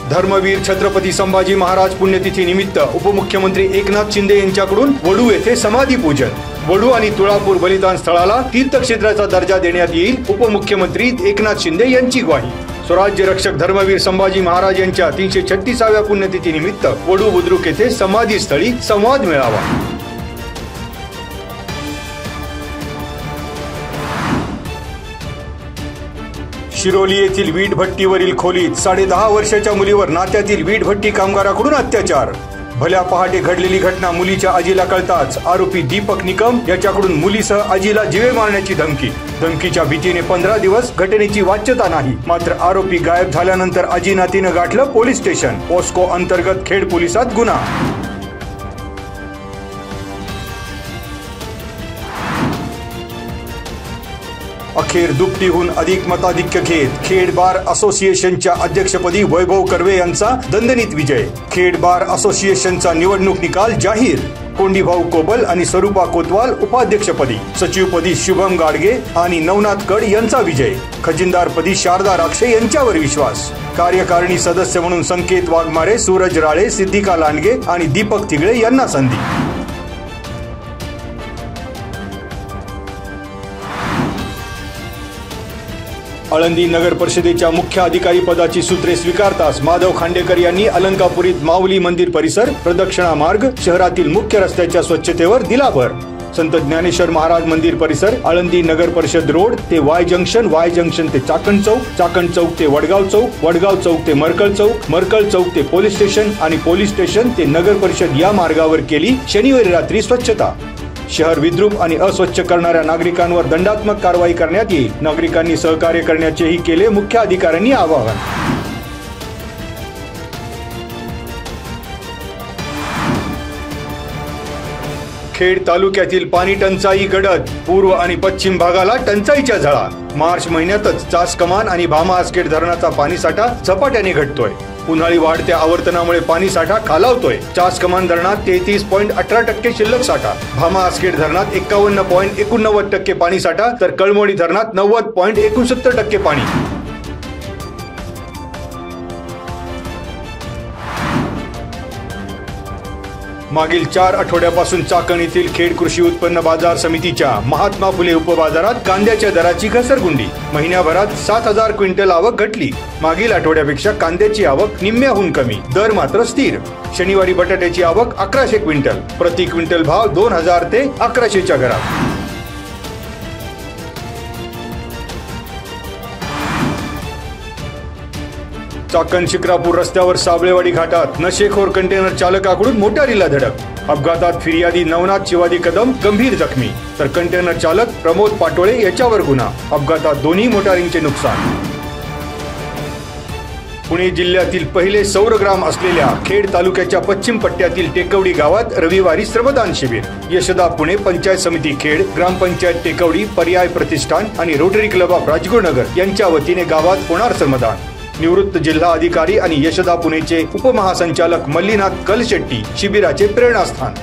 धर्मवीर छत्रपती संभाजी महाराज पुण्यतिथी निमित्त उपमुख्यमंत्री एकनाथ शिंदे यांच्याकडून वडू येथे समाधी पूजन। वडू आणि तुळापूर बलिदान स्थळाला तीर्थक्षेत्राचा दर्जा देण्यात येईल, उपमुख्यमंत्री एकनाथ शिंदे यांची ग्वाही। स्वराज्य रक्षक धर्मवीर संभाजी महाराज यांच्या 336व्या पुण्यतिथी निमित्त वडू बुद्रुक येथे समाधी स्थळी संवाद मेळावा। शिरोली येथील वीट भट्टीवरील खोलीत 10.5 वर्षाच्या मुलीवर नात्यातील वीट भट्टी कामगाराकडून अत्याचार। भल्या पहाटे घडलेली घटना मुलीच्या आजीला कळताच आरोपी दीपक निकम याच्याकडून मुलीसह आजीला जीवे मारण्याची धमकी। धमकीच्या भीतीने 15 दिवस घटनेची वाच्यता नाही, मात्र आरोपी गायब झाल्यानंतर आजी नातीनं गाठलं पोलीस स्टेशन। पोस्को अंतर्गत खेड पोलिसात गुन्हा। अखेर दुपटीहून अधिक मताधिक्य घेत खेड बार असोसिएशनच्या अध्यक्षपदी वैभव कर्वे यांचा दणदणीत विजय। खेड बार असोसिएशनचा निवडणूक निकाल जाहीर। कोंडीभाऊ कोबल आणि स्वरूपा कोतवाल उपाध्यक्षपदी, सचिवपदी शुभम गाडगे आणि नवनाथ कड यांचा विजय। खजिनदारपदी शारदा राक्षे यांच्यावर विश्वास। कार्यकारिणी सदस्य म्हणून संकेत वाघमारे, सूरज राळे, सिद्धिका लांडगे आणि दीपक तिगळे यांना संधी। आळंदी नगर परिषदेच्या मुख्य अधिकारी पदाची सूत्रे स्वीकारताच माधव खांडेकर यांनी अलंकापुरीत माऊली मंदिर परिसर, प्रदक्षिणा मार्ग, शहरातील मुख्य रस्त्याच्या स्वच्छतेवर दिला भर। संत ज्ञानेश्वर महाराज मंदिर परिसर, आळंदी नगर परिषद रोड ते वाय जंक्शन ते चाकण चौक ते वडगाव चौक ते मरकळ चौक ते पोलीस स्टेशन आणि पोलीस स्टेशन ते नगर परिषद या मार्गावर केली शनिवारी रात्री स्वच्छता। शहर विद्रूप आणि अस्वच्छ करणाऱ्या नागरिकांवर दंडात्मक कारवाई करण्यात येईल। नागरिकांनी सहकार्य करण्याचेही केले मुख्य अधिकाऱ्यांनी आवाहन। खेड तालुक्यातील पाणी टंचाई गडद, पूर्व आणि पश्चिम भागाला टंचाईच्या झळा। मार्च महिन्यातच चास कमान आणि भामा आसखेड धरणाचा पाणीसाठा झपाट्याने घटतोय। उन्हाळी वाढत्या आवर्तनामुळे पाणी साठा खालावतोय। चास कमान धरणात 33.18% शिल्लक साठा, भामा आसखेड धरणात 51.89% पाणी साठा, तर कळमोडी धरणात 90.69% पाणी। मागील 4 आठवड्यापासून चाकण येथील खेड कृषी उत्पन्न बाजार समितीच्या महात्मा फुले उपबाजारात कांद्याच्या दराची घसरगुंडी। महिन्याभरात 7,000 क्विंटल आवक घटली। मागील आठवड्यापेक्षा कांद्याची आवक निम्म्याहून कमी, दर मात्र स्थिर। शनिवारी बटाट्याची आवक 1100 क्विंटल, प्रति क्विंटल भाव 2000 ते 1100च्या घरात। चाकण शिक्रापूर रस्त्यावर साबळेवाडी घाटात नशेखोर कंटेनर चालकाकडून मोटारीला धडक। अपघातात फिर्यादी नवनाथ शिवाजी कदम गंभीर जखमी, तर कंटेनर चालक प्रमोद पाटोळे याच्यावर गुन्हा। अपघातात दोन्ही मोटारींचे नुकसान। पुणे जिल्ह्यातील पहिले सौर ग्राम असलेल्या खेड तालुक्याच्या पश्चिम पट्ट्यातील टेकवडी गावात रविवारी श्रमदान शिबिर। यशदा पुणे पंचायत समिती खेड, ग्रामपंचायत टेकवडी, पर्याय प्रतिष्ठान आणि रोटरी क्लब ऑफ राजगुरुनगर यांच्या वतीने गावात होणार श्रमदान। निवृत्त जिल्हा अधिकारी आणि यशदा पुणेचे उपमहासंचालक मल्लीनाथ कलशेट्टी शिबिराचे प्रेरणास्थान।